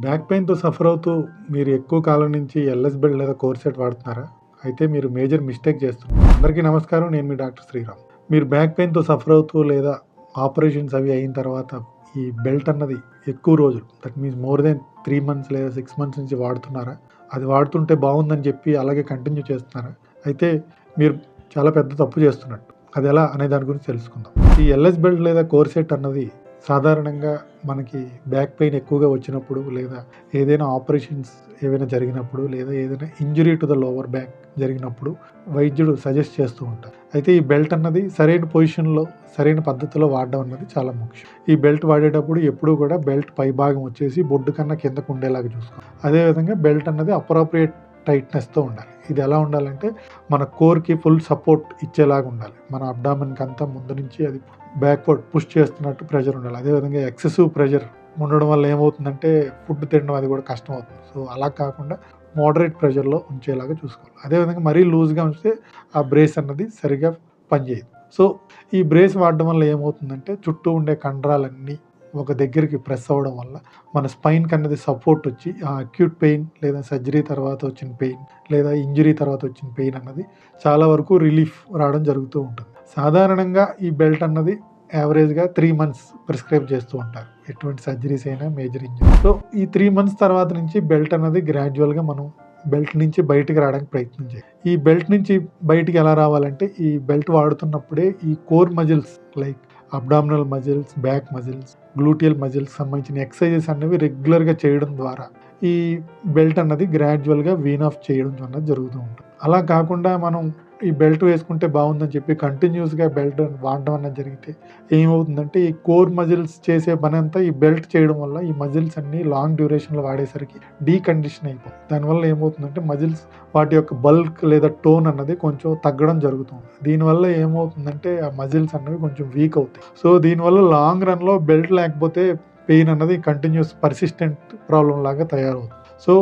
Back పెయిన్‌తో suffer అవుతూ మీరు ఎక్కువ కాలం నుంచి ఎల్ఎస్ బెల్ట్ లేదా కోర్సెట్ వాడుతున్నారా? అయితే మీరు మేజర్ మిస్టేక్ చేస్తున్నారు. అందరికీ నమస్కారం. నేను మీ డాక్టర్ శ్రీరామ్. మీరు బ్యాక్ పెయిన్‌తో సఫర్ అవుతూ లేదా ఆపరేషన్స్ అవి అయిన తర్వాత ఈ బెల్ట్ అన్నది ఎక్కువ రోజులు that means more than 3 months లేదా 6 మంత్స్ నుంచి వాడుతున్నారా? అది వాడుతుంటే బాగుందని చెప్పి అలాగే కంటిన్యూ చేస్తున్నారా? అయితే మీరు చాలా పెద్ద తప్పు చేస్తున్నట్టు. అది ఎలా అనే దాని గురించి తెలుసుకుందాం. ఈ ఎల్ఎస్ బెల్ట్ లేదా కోర్సెట్ అన్నది సాధారణంగా మనకి బ్యాక్ పెయిన్ ఎక్కువగా వచ్చినప్పుడు లేదా ఏదైనా ఆపరేషన్స్ ఏవైనా జరిగినప్పుడు లేదా ఏదైనా injury to the lower back జరిగినప్పుడు వైద్యుడు సజెస్ట్ చేస్తూ ఉంటారు. అయితే ఈ బెల్ట్ అన్నది సరైన పొజిషన్లో సరైన పద్ధతిలో వాడడం అన్నది చాలా ముఖ్యం. ఈ బెల్ట్ వాడేటప్పుడు ఎప్పుడూ కూడా బెల్ట్ పై భాగం వచ్చేసి బొడ్డు కన్నా కిందకు ఉండేలాగా చూసుకోవాలి. అదేవిధంగా బెల్ట్ అన్నది అప్రోప్రియేట్ టైట్నెస్తో ఉండాలి. ఇది ఎలా ఉండాలంటే మన కోర్కి ఫుల్ సపోర్ట్ ఇచ్చేలాగా ఉండాలి. మన అబ్డామెన్కి అంతా ముందు నుంచి అది బ్యాక్వర్డ్ పుష్ చేస్తున్నట్టు ప్రెషర్ ఉండాలి. అదేవిధంగా ఎక్సెసివ్ ప్రెషర్ ఉండడం వల్ల ఏమవుతుందంటే ఫుడ్ తినడం అది కూడా కష్టం అవుతుంది. సో అలా కాకుండా మోడరేట్ ప్రెషర్లో ఉంచేలాగా చూసుకోవాలి. అదేవిధంగా మరీ లూజ్గా ఉంచితే ఆ బ్రేస్ అన్నది సరిగా పనిచేయదు. సో ఈ బ్రేస్ వాడడం వల్ల ఏమవుతుందంటే చుట్టూ ఉండే కండరాలన్నీ ఒక దగ్గరికి ప్రెస్ అవ్వడం వల్ల మన స్పైన్కి అన్నది సపోర్ట్ వచ్చి ఆ అక్యూట్ పెయిన్ లేదా సర్జరీ తర్వాత వచ్చిన పెయిన్ లేదా ఇంజరీ తర్వాత వచ్చిన పెయిన్ అన్నది చాలా వరకు రిలీఫ్ రావడం జరుగుతూ ఉంటుంది. సాధారణంగా ఈ బెల్ట్ అన్నది యావరేజ్గా 3 మంత్స్ ప్రిస్క్రైబ్ చేస్తూ ఉంటారు. ఎటువంటి సర్జరీస్ అయినా మేజర్ ఇంజరీ. సో ఈ 3 మంత్స్ తర్వాత నుంచి బెల్ట్ అన్నది గ్రాడ్యువల్గా మనం బెల్ట్ నుంచి బయటికి రావడానికి ప్రయత్నం చేయాలి. ఈ బెల్ట్ నుంచి బయటికి ఎలా రావాలంటే ఈ బెల్ట్ వాడుతున్నప్పుడే ఈ core muscles like abdominal muscles, back muscles, gluteal muscles సంబంధించిన ఎక్సర్సైజెస్ అనేవి రెగ్యులర్గా చేయడం ద్వారా ఈ బెల్ట్ అన్నది గ్రాడ్యువల్గా వీన్ ఆఫ్ చేయడం అన్నది జరుగుతూ ఉంటుంది. అలా కాకుండా మనం ఈ బెల్ట్ వేసుకుంటే బాగుందని చెప్పి కంటిన్యూస్గా బెల్ట్ వాడడం అన్నది జరిగితే ఏమవుతుందంటే ఈ కోర్ మజిల్స్ చేసే పని అంతా ఈ బెల్ట్ చేయడం వల్ల ఈ మజిల్స్ అన్ని లాంగ్ డ్యూరేషన్లో వాడేసరికి డీకండిషన్ అయిపోతుంది. దానివల్ల ఏమవుతుందంటే మజిల్స్ వాటి యొక్క బల్క్ లేదా టోన్ అన్నది కొంచెం తగ్గడం జరుగుతుంది. దీనివల్ల ఏమవుతుందంటే ఆ మజిల్స్ అన్నవి కొంచెం వీక్ అవుతాయి. సో దీనివల్ల లాంగ్ రన్లో బెల్ట్ లేకపోతే పెయిన్ అన్నది కంటిన్యూస్ పర్సిస్టెంట్ ప్రాబ్లం లాగా తయారవుతుంది. So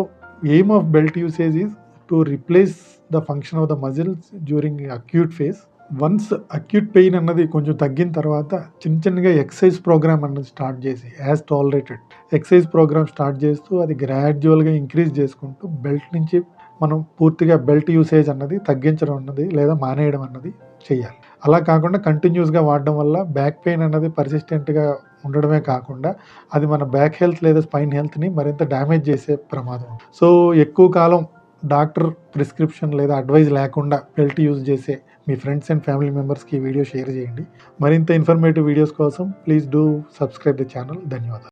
aim of belt usage is to replace the function of the muscles during acute phase. Once acute pain అన్నది కొంచెం తగ్గిన తర్వాత చిన్నగా ఎక్సర్సైజ్ ప్రోగ్రామ్ అన్నది స్టార్ట్ చేసి as tolerated exercise programme start చేస్తూ అది గ్రాడ్యువల్గా ఇంక్రీజ్ చేసుకుంటూ బెల్ట్ నుంచి మనం పూర్తిగా బెల్ట్ యూసేజ్ అన్నది తగ్గించడం అన్నది లేదా మానేయడం అన్నది చేయాలి. అలా కాకుండా కంటిన్యూస్గా వాడడం వల్ల బ్యాక్ పెయిన్ అన్నది పర్సిస్టెంట్గా ఉండడమే కాకుండా అది మన బ్యాక్ హెల్త్ లేదా స్పైన్ హెల్త్ని మరింత డ్యామేజ్ చేసే ప్రమాదం ఉంది. సో ఎక్కువ కాలం డాక్టర్ ప్రిస్క్రిప్షన్ లేదా అడ్వైజ్ లేకుండా బెల్ట్ యూజ్ చేసే మీ ఫ్రెండ్స్ అండ్ ఫ్యామిలీ మెంబర్స్కి ఈ వీడియో షేర్ చేయండి. మరింత ఇన్ఫర్మేటివ్ వీడియోస్ కోసం please do subscribe the channel. ధన్యవాదాలు.